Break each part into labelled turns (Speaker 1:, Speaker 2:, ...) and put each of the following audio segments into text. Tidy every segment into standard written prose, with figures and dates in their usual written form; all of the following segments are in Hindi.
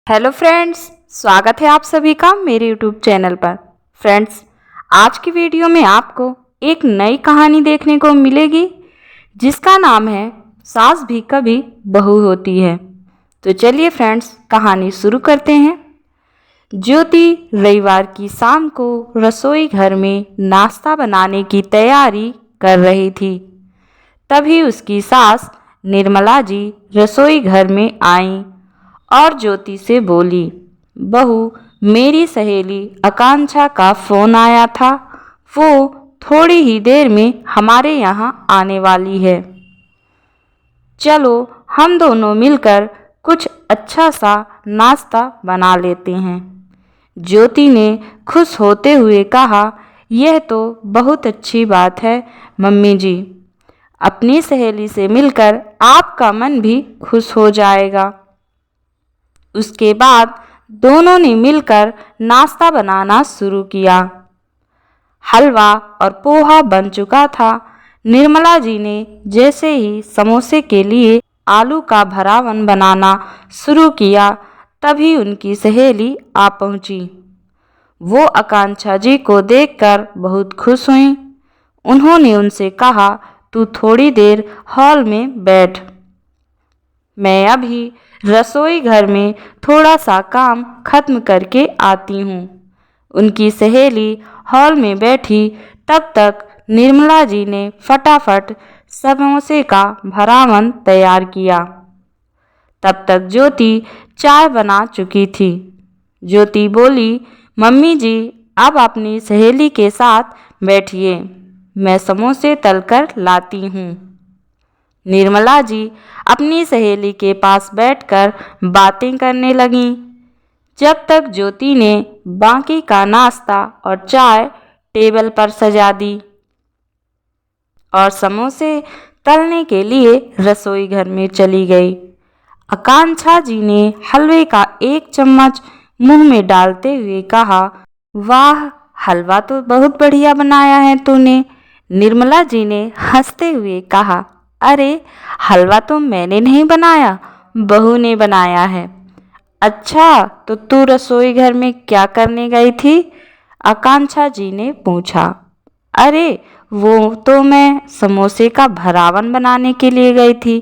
Speaker 1: हेलो फ्रेंड्स, स्वागत है आप सभी का मेरे यूट्यूब चैनल पर। फ्रेंड्स, आज की वीडियो में आपको एक नई कहानी देखने को मिलेगी जिसका नाम है सास भी कभी बहू होती है। तो चलिए फ्रेंड्स, कहानी शुरू करते हैं। ज्योति रविवार की शाम को रसोई घर में नाश्ता बनाने की तैयारी कर रही थी। तभी उसकी सास निर्मला जी रसोई घर में आईं और ज्योति से बोली, बहू, मेरी सहेली आकांक्षा का फ़ोन आया था। वो थोड़ी ही देर में हमारे यहाँ आने वाली है। चलो हम दोनों मिलकर कुछ अच्छा सा नाश्ता बना लेते हैं। ज्योति ने खुश होते हुए कहा, यह तो बहुत अच्छी बात है मम्मी जी। अपनी सहेली से मिलकर आपका मन भी खुश हो जाएगा। उसके बाद दोनों ने मिलकर नाश्ता बनाना शुरू किया। हलवा और पोहा बन चुका था। निर्मला जी ने जैसे ही समोसे के लिए आलू का भरावन बनाना शुरू किया, तभी उनकी सहेली आ पहुंची। वो आकांक्षा जी को देखकर बहुत खुश हुई। उन्होंने उनसे कहा, तू थोड़ी देर हॉल में बैठ, मैं अभी रसोई घर में थोड़ा सा काम खत्म करके आती हूँ। उनकी सहेली हॉल में बैठी, तब तक निर्मला जी ने फटाफट समोसे का भरावन तैयार किया। तब तक ज्योति चाय बना चुकी थी। ज्योति बोली, मम्मी जी, अब अपनी सहेली के साथ बैठिए, मैं समोसे तलकर लाती हूँ। निर्मला जी अपनी सहेली के पास बैठकर बातें करने लगीं, जब तक ज्योति ने बाकी का नाश्ता और चाय टेबल पर सजा दी और समोसे तलने के लिए रसोई घर में चली गई। आकांक्षा जी ने हलवे का एक चम्मच मुंह में डालते हुए कहा, वाह, हलवा तो बहुत बढ़िया बनाया है तूने। निर्मला जी ने हंसते हुए कहा, अरे, हलवा तो मैंने नहीं बनाया, बहू ने बनाया है। अच्छा, तो तू रसोई घर में क्या करने गई थी? आकांक्षा जी ने पूछा। अरे, वो तो मैं समोसे का भरावन बनाने के लिए गई थी।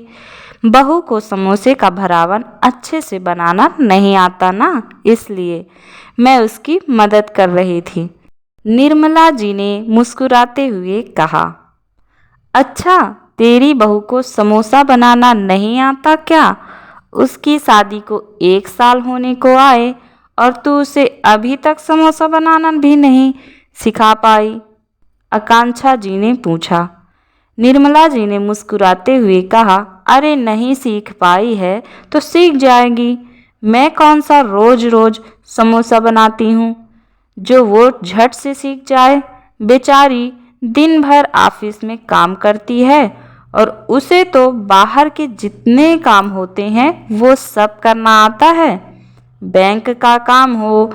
Speaker 1: बहू को समोसे का भरावन अच्छे से बनाना नहीं आता ना, इसलिए मैं उसकी मदद कर रही थी। निर्मला जी ने मुस्कुराते हुए कहा, अच्छा, तेरी बहू को समोसा बनाना नहीं आता क्या? उसकी शादी को 1 साल होने को आए और तू उसे अभी तक समोसा बनाना भी नहीं सिखा पाई? आकांक्षा जी ने पूछा। निर्मला जी ने मुस्कुराते हुए कहा, अरे नहीं सीख पाई है तो सीख जाएगी। मैं कौन सा रोज रोज समोसा बनाती हूँ जो वो झट से सीख जाए। बेचारी दिन भर ऑफिस में काम करती है और उसे तो बाहर के जितने काम होते हैं वो सब करना आता है। बैंक का काम हो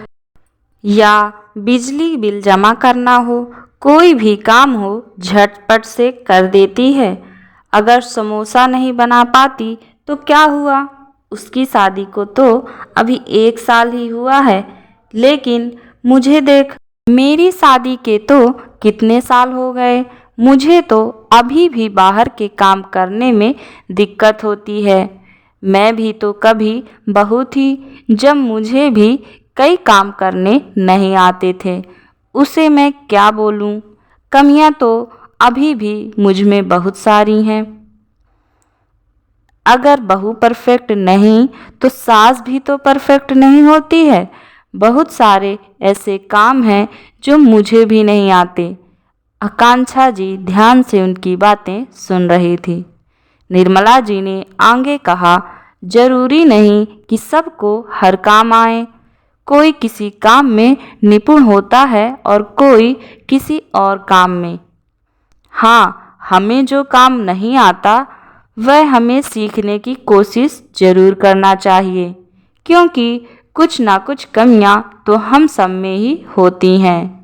Speaker 1: या बिजली बिल जमा करना हो, कोई भी काम हो, झटपट से कर देती है। अगर समोसा नहीं बना पाती तो क्या हुआ? उसकी शादी को तो अभी 1 साल ही हुआ है, लेकिन मुझे देख, मेरी शादी के तो कितने साल हो गए। मुझे तो अभी भी बाहर के काम करने में दिक्कत होती है। मैं भी तो कभी बहू थी जब मुझे भी कई काम करने नहीं आते थे। उसे मैं क्या बोलूं? कमियां तो अभी भी मुझ में बहुत सारी हैं। अगर बहू परफेक्ट नहीं तो सास भी तो परफेक्ट नहीं होती है। बहुत सारे ऐसे काम हैं जो मुझे भी नहीं आते। आकांक्षा जी ध्यान से उनकी बातें सुन रही थी। निर्मला जी ने आगे कहा, जरूरी नहीं कि सबको हर काम आए। कोई किसी काम में निपुण होता है और कोई किसी और काम में। हाँ, हमें जो काम नहीं आता वह हमें सीखने की कोशिश जरूर करना चाहिए, क्योंकि कुछ ना कुछ कमियां तो हम सब में ही होती हैं।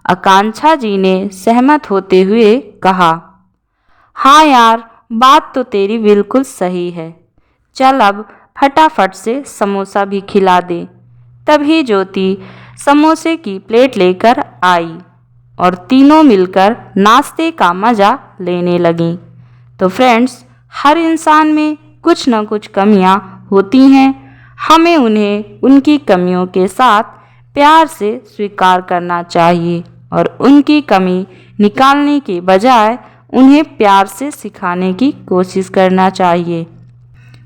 Speaker 1: आकांक्षा जी ने सहमत होते हुए कहा, हाँ यार, बात तो तेरी बिल्कुल सही है। चल अब फटाफट से समोसा भी खिला दे। तभी ज्योति समोसे की प्लेट लेकर आई और तीनों मिलकर नाश्ते का मज़ा लेने लगीं। तो फ्रेंड्स, हर इंसान में कुछ न कुछ कमियां होती हैं। हमें उन्हें उनकी कमियों के साथ प्यार से स्वीकार करना चाहिए और उनकी कमी निकालने के बजाय उन्हें प्यार से सिखाने की कोशिश करना चाहिए।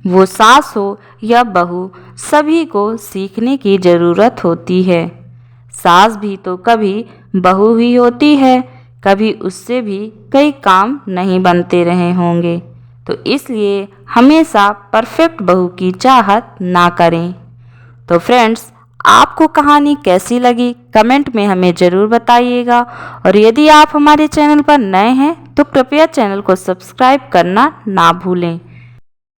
Speaker 1: वो सास हो या बहू, सभी को सीखने की ज़रूरत होती है। सास भी तो कभी बहू ही होती है, कभी उससे भी कई काम नहीं बनते रहे होंगे। तो इसलिए हमेशा परफेक्ट बहू की चाहत ना करें। तो फ्रेंड्स, आपको कहानी कैसी लगी कमेंट में हमें ज़रूर बताइएगा और यदि आप हमारे चैनल पर नए हैं तो कृपया चैनल को सब्सक्राइब करना ना भूलें।